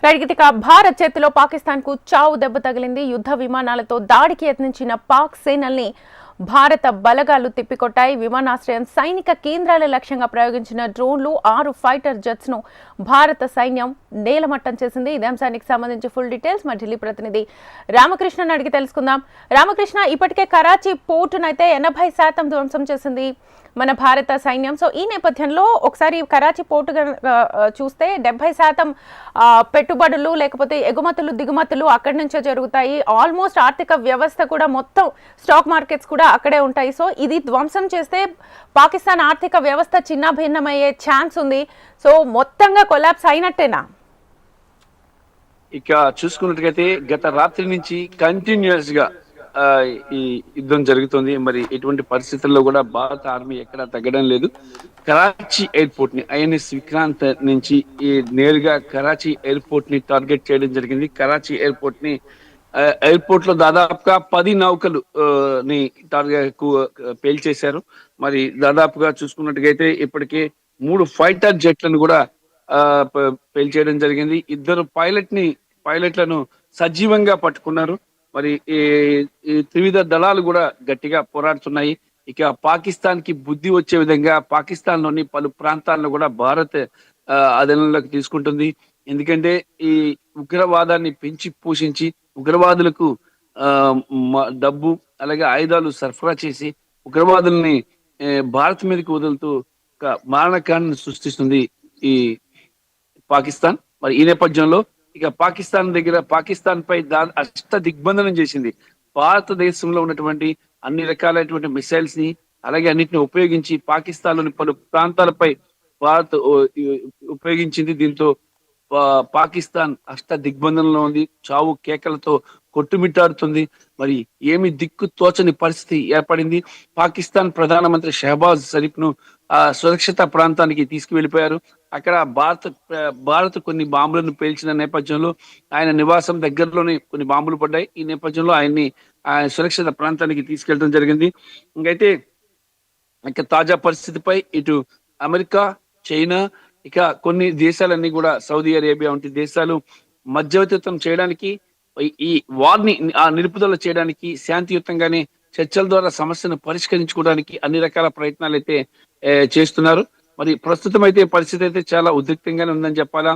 Right Bharat చేతిలో పాకిస్తాన్ కు చావు దెబ్బ తగిలింది. యుద్ధ విమానాలతో దాడికి యత్నించిన పాక్ సేనల్ని భారత బలగాలు తిప్పికొట్టాయి. విమానాశ్రయం, సైనిక కేంద్రాల లక్ష్యంగా ప్రయోగించిన డ్రోన్లు, 6 ఫైటర్ జెట్స్ ను భారత సైన్యం నేలమట్టం చేసింది. ఇదే అంశానికి సంబంధించి ఫుల్ డీటెయిల్స్ మా ఢిల్లీ ప్రతినిధి రామకృష్ణను అడిగి తెలుసుకుందాం. రామకృష్ణ, ఇప్పటికే కరాచీ పోర్టునైతే 80% ధ్వంసం చేసింది మన భారత సైన్యం. సో ఈ నేపథ్యంలో ఒకసారి కరాచీ పోర్టు చూస్తే 70% పెట్టుబడులు లేకపోతే ఎగుమతులు దిగుమతులు అక్కడి నుంచే జరుగుతాయి. ఆల్మోస్ట్ ఆర్థిక వ్యవస్థ కూడా, మొత్తం స్టాక్ మార్కెట్స్ కూడా అక్కడే ఉంటాయి. సో ఇది ధ్వంసం చేస్తే పాకిస్తాన్ ఆర్థిక వ్యవస్థ చిన్నభిన్నమయ్యే ఛాన్స్ ఉంది. సో మొత్తంగా కొలాప్స్ అయినట్టేనా? ఇక చూసుకున్నట్టుగైతే గత రాత్రి నుంచి కంటిన్యూస్ గా ఈ యుద్ధం జరుగుతుంది. మరి ఎటువంటి పరిస్థితుల్లో కూడా భారత ఆర్మీ ఎక్కడ తగ్గడం లేదు. కరాచీ ఎయిర్పోర్ట్ ని, ఐఎన్ఎస్ విక్రాంత్ నుంచి నేరుగా కరాచీ ఎయిర్పోర్ట్ ని టార్గెట్ చేయడం జరిగింది. కరాచీ ఎయిర్పోర్ట్ లో దాదాపుగా 10 నౌకలు ని టార్గెట్ పేల్చేశారు. మరి దాదాపుగా చూసుకున్నట్టుగైతే ఇప్పటికే 3 ఫైటర్ జెట్లను కూడా పేల్చేయడం జరిగింది. 2 పైలట్లను సజీవంగా పట్టుకున్నారు. మరి ఈ త్రివిధ దళాలు కూడా గట్టిగా పోరాడుతున్నాయి. ఇక పాకిస్తాన్ కి బుద్ధి వచ్చే విధంగా పాకిస్తాన్ లోని పలు ప్రాంతాలను కూడా భారత్ అధీనంలోకి తీసుకుంటుంది. ఎందుకంటే ఈ ఉగ్రవాదాన్ని పెంచి పోషించి ఉగ్రవాదులకు డబ్బు అలాగే ఆయుధాలు సరఫరా చేసి ఉగ్రవాదుల్ని భారత్ మీదకి వదులుతూ ఒక మారణకాండను సృష్టిస్తుంది ఈ పాకిస్తాన్. మరి ఈ నేపథ్యంలో ఇక పాకిస్తాన్ పై అష్ట దిగ్బంధనం చేసింది. భారతదేశంలో ఉన్నటువంటి అన్ని రకాలైనటువంటి మిసైల్స్ ని అలాగే అన్నిటిని ఉపయోగించి పాకిస్తాన్ లోని పలు ప్రాంతాలపై భారత్ ఉపయోగించింది. దీంతో పాకిస్తాన్ అష్ట దిగ్బంధనంలో ఉంది. చావు కేకలతో కొట్టుమిట్టాడుతుంది. మరి ఏమి దిక్కు తోచని పరిస్థితి ఏర్పడింది. పాకిస్తాన్ ప్రధానమంత్రి షహబాజ్ షరీఫ్ ను సురక్షిత ప్రాంతానికి తీసుకువెళ్ళిపోయారు. అక్కడ భారత్ కొన్ని బాంబులను పేల్చిన నేపథ్యంలో ఆయన నివాసం దగ్గరలోనే కొన్ని బాంబులు పడ్డాయి. ఈ నేపథ్యంలో ఆయన సురక్షిత ప్రాంతానికి తీసుకెళ్ళడం జరిగింది. ఇంకైతే ఇక తాజా పరిస్థితిపై ఇటు అమెరికా, చైనా, ఇక కొన్ని దేశాలన్నీ కూడా, సౌదీ అరేబియా వంటి దేశాలు మధ్యవర్తిత్వం చేయడానికి, ఈ వార్ని నిలుపుదల చేయడానికి, శాంతియుతంగానే చర్చల ద్వారా సమస్యను పరిష్కరించుకోవడానికి అన్ని రకాల ప్రయత్నాలు అయితే చేస్తున్నారు. మరి ప్రస్తుతం అయితే పరిస్థితి అయితే చాలా ఉద్రిక్తంగానే ఉందని చెప్పాలా.